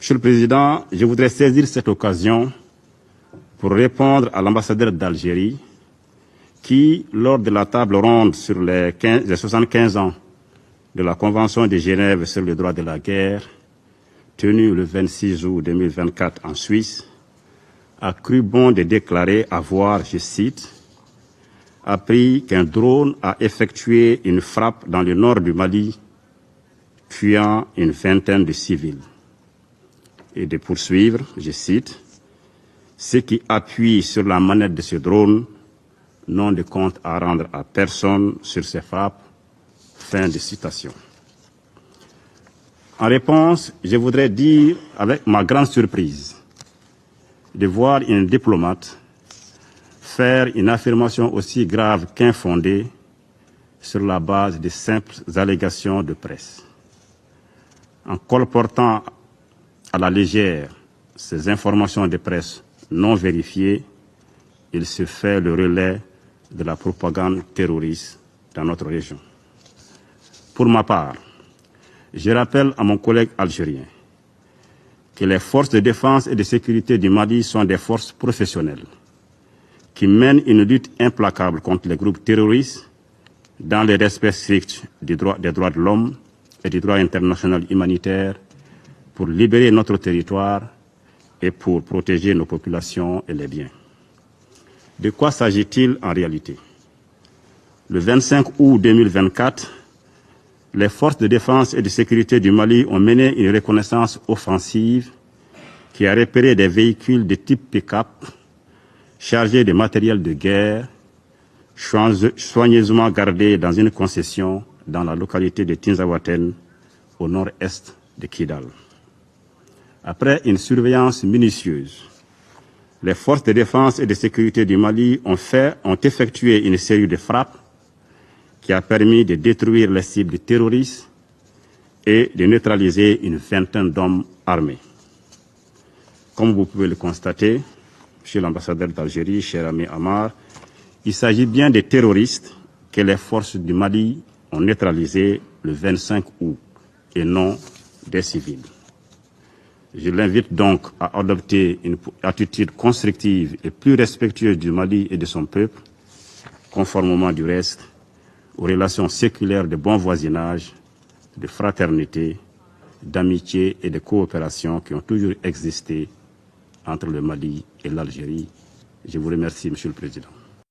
Monsieur le Président, je voudrais saisir cette occasion pour répondre à l'ambassadeur d'Algérie qui, lors de la table ronde sur les 75 ans de la Convention de Genève sur le droit de la guerre, tenue le 26 août 2024 en Suisse, a cru bon de déclarer avoir, je cite, appris qu'un drone a effectué une frappe dans le nord du Mali, tuant une vingtaine de civils. Et de poursuivre, je cite, ceux qui appuient sur la manette de ce drone n'ont de compte à rendre à personne sur ces frappes. Fin de citation. En réponse, je voudrais dire avec ma grande surprise de voir une diplomate faire une affirmation aussi grave qu'infondée sur la base de simples allégations de presse. En colportant à la légère ces informations de presse non vérifiées, il se fait le relais de la propagande terroriste dans notre région. Pour ma part, je rappelle à mon collègue algérien que les forces de défense et de sécurité du Mali sont des forces professionnelles qui mènent une lutte implacable contre les groupes terroristes dans le respect strict des droits de l'homme et du droit international humanitaire pour libérer notre territoire et pour protéger nos populations et les biens. De quoi s'agit-il en réalité? Le 25 août 2024, les forces de défense et de sécurité du Mali ont mené une reconnaissance offensive qui a repéré des véhicules de type pick-up chargés de matériel de guerre, soigneusement gardés dans une concession dans la localité de Tinzaouaten, au nord-est de Kidal. Après une surveillance minutieuse, les forces de défense et de sécurité du Mali ont effectué une série de frappes qui a permis de détruire les cibles terroristes et de neutraliser une vingtaine d'hommes armés. Comme vous pouvez le constater, Monsieur l'ambassadeur d'Algérie, cher ami Amar, il s'agit bien des terroristes que les forces du Mali ont neutralisés le 25 août et non des civils. Je l'invite donc à adopter une attitude constructive et plus respectueuse du Mali et de son peuple, conformément du reste aux relations séculaires de bon voisinage, de fraternité, d'amitié et de coopération qui ont toujours existé entre le Mali et l'Algérie. Je vous remercie, Monsieur le Président.